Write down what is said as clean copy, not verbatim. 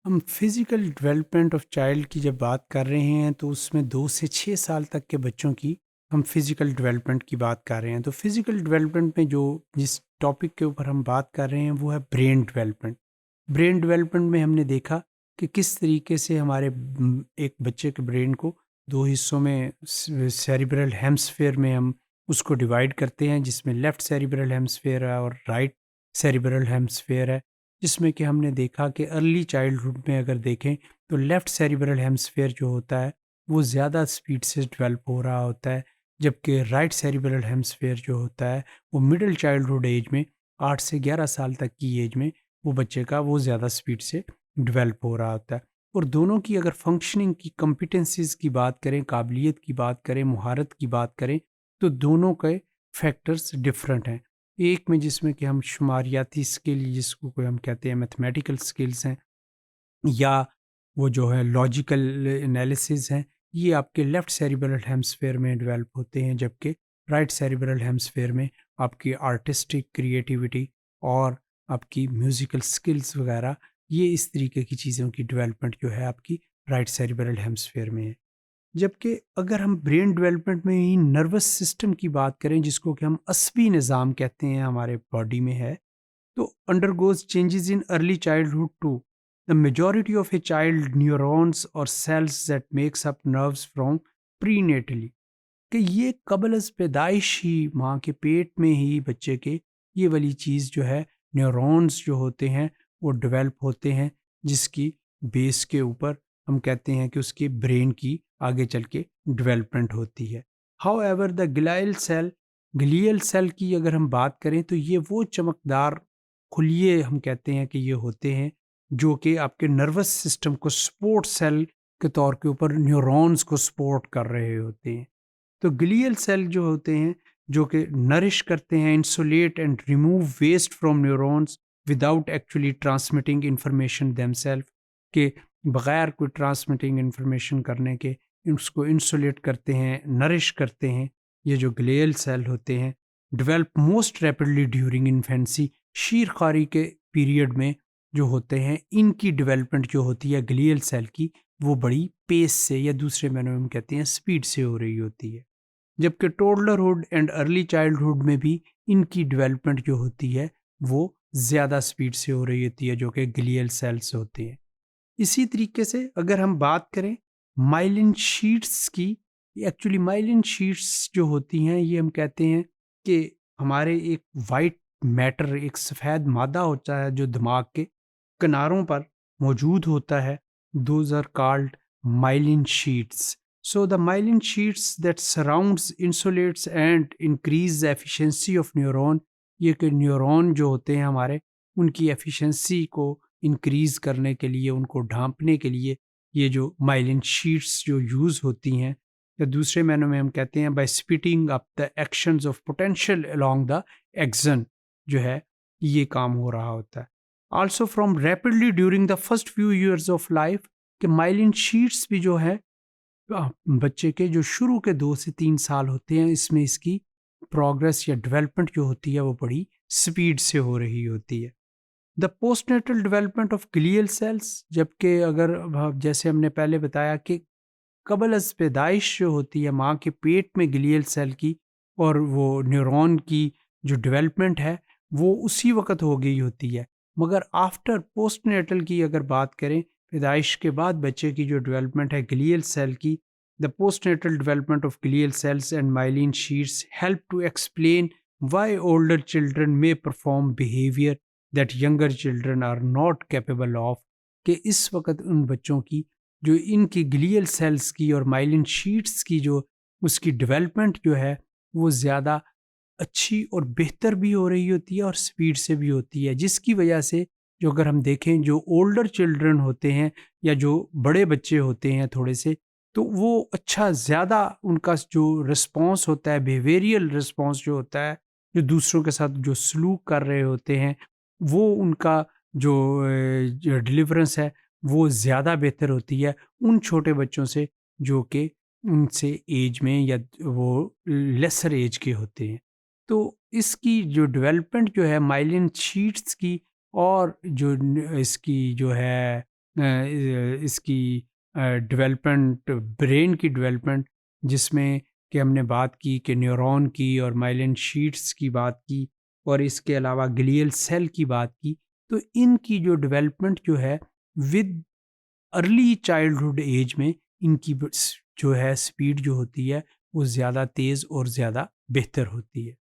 हम physical development of child की जब बात कर रहे हैं तो उसमें 2 से 6 साल तक के बच्चों की हम फिज़िकल डेवलपमेंट की बात कर रहे हैं। तो फिज़िकल डेवलपमेंट में जो जिस टॉपिक के ऊपर हम बात कर रहे हैं वो है ब्रेन डेवलपमेंट। ब्रेन डेवलपमेंट में हमने देखा कि किस तरीके से हमारे एक बच्चे के ब्रेन को 2 हिस्सों में सेरिब्रल हेमिस्फीयर में हम उसको डिवाइड करते हैं, जिसमें लेफ्ट सेरिब्रल हेमिस्फीयर है और राइट सेरिब्रल हेमिस्फीयर है। जिसमें कि हमने देखा कि अर्ली चाइल्डहुड में अगर देखें तो लेफ्ट सेरिब्रल हेमिस्फीयर जो होता है वो ज़्यादा स्पीड से डेवलप हो रहा होता है, जबकि राइट सेरिब्रल हेमिस्फीयर जो होता है वो मिडिल चाइल्डहुड एज में 8 से 11 साल तक की एज में वो बच्चे का वो ज़्यादा स्पीड से डेवलप हो रहा होता है। और दोनों की अगर फंक्शनिंग की कॉम्पिटेंसीज़ की बात करें, काबिलियत की बात करें, महारत की बात करें, तो दोनों के फैक्टर्स डिफरेंट हैं। एक में जिसमें कि हम शुमारियाती स्किल जिसको कोई हम कहते हैं मैथमेटिकल स्किल्स हैं, या वो जो है लॉजिकल एनालिसिस हैं, ये आपके लेफ्ट सेरिब्रल हेमिस्फीयर में डेवलप होते हैं, जबकि राइट सेरिब्रल हेमिस्फीयर में आपकी आर्टिस्टिक क्रिएटिविटी और आपकी म्यूज़िकल स्किल्स वगैरह, ये इस तरीके की चीज़ों की डेवलपमेंट जो है आपकी राइट सेरिब्रल हेमिस्फीयर में है। जबकि अगर हम ब्रेन डेवलपमेंट में ही नर्वस सिस्टम की बात करें, जिसको कि हम अस्वी निज़ाम कहते हैं, हमारे बॉडी में है, तो undergoes changes in early childhood too. The majority of a child neurons or cells that makes up nerves from prenatally, कि ये कबल अज़ पैदाइश ही माँ के पेट में ही बच्चे के ये वाली चीज़ जो है, न्यूरॉन्स जो होते हैं वो डेवलप होते हैं, जिसकी बेस के ऊपर हम कहते हैं कि उसके ब्रेन की आगे चल के डेवलपमेंट होती है। However the glial cell की अगर हम बात करें तो ये वो चमकदार खुलिए हम कहते हैं कि ये होते हैं, जो कि आपके नर्वस सिस्टम को सपोर्ट सेल के तौर के ऊपर न्यूरॉन्स को सपोर्ट कर रहे होते हैं। तो ग्लियल सेल जो होते हैं, जो कि नरिश करते हैं, insulate and remove waste from neurons without actually transmitting information themselves, के बगैर कोई ट्रांसमिटिंग इंफॉर्मेशन करने के उसको इंसुलेट करते हैं, नरिश करते हैं। ये जो ग्लियल सेल होते हैं develop most rapidly during infancy, शीर खारी के पीरियड में जो होते हैं, इनकी डेवलपमेंट जो होती है ग्लियल सेल की, वो बड़ी पेस से या दूसरे मानों में हम कहते हैं स्पीड से हो रही होती है। जबकि टोडलरहुड एंड अर्ली चाइल्डहुड में भी इनकी डेवलपमेंट जो होती है वो ज़्यादा स्पीड से हो रही होती है, जो कि ग्लियल सेल्स होते हैं। इसी तरीके से अगर हम बात करें माइलिन शीट्स की, एक्चुअली माइलिन शीट्स जो होती हैं ये हम कहते हैं कि हमारे एक वाइट मैटर, एक सफ़ेद मादा होता है जो दिमाग के किनारों पर मौजूद होता है। Those are called myelin sheets. So the myelin sheets that surrounds insulates and increase the efficiency of neuron, ये कि न्यूरॉन जो होते हैं हमारे, उनकी एफिशिएंसी को इंक्रीज करने के लिए, उनको ढांपने के लिए ये जो माइलिन शीट्स जो यूज़ होती हैं, या दूसरे मायनों में हम कहते हैं by speeding up the actions of potential along the axon, जो है ये काम हो रहा होता है। Also from rapidly during the first few years of life, कि माइलिन शीट्स भी जो है बच्चे के जो शुरू के 2 से 3 साल होते हैं, इसमें इसकी प्रोग्रेस या डेवलपमेंट जो होती है वो बड़ी स्पीड से हो रही होती है। The postnatal development of glial sales, जबकि अगर जैसे हमने पहले बताया कि कबल अज़ पैदाइश जो होती है माँ के पेट में ग्लियल सेल की और वो न्यूरॉन की जो डेवलपमेंट है वो उसी वक़्त हो गई होती है। मगर आफ्टर पोस्टनेटल की अगर बात करें, पैदाइश के बाद बच्चे की जो डेवलपमेंट है ग्लियल सेल की, the postnatal development of glial cells and myelin sheets help to explain why older children may perform behaviour that younger children are not capable of, कि इस वक़्त उन बच्चों की जो इनकी ग्लियल सेल्स की और माइलिन शीट्स की जो उसकी डेवलपमेंट जो है वो ज़्यादा अच्छी और बेहतर भी हो रही होती है और स्पीड से भी होती है, जिसकी वजह से जो अगर हम देखें जो ओल्डर चिल्ड्रन होते हैं या जो बड़े बच्चे होते हैं थोड़े से, तो वो अच्छा ज़्यादा उनका जो रिस्पॉन्स होता है, बिहेवियरल रिस्पॉन्स जो होता है, जो दूसरों के साथ जो सलूक कर रहे होते हैं, वो उनका जो जो डिलीवरेंस है वो ज़्यादा बेहतर होती है उन छोटे बच्चों से जो कि उनसे एज में या वो लेसर एज के होते हैं। तो इसकी जो डेवलपमेंट जो है माइलिन शीट्स की और जो इसकी जो है इसकी डेवलपमेंट, ब्रेन की डेवलपमेंट, जिसमें कि हमने बात की कि न्यूरॉन की और माइलिन शीट्स की बात की, और इसके अलावा ग्लियल सेल की बात की। तो इनकी जो डेवलपमेंट जो है विद अर्ली चाइल्डहुड एज में, इनकी जो है स्पीड जो होती है वो ज़्यादा तेज़ और ज़्यादा बेहतर होती है।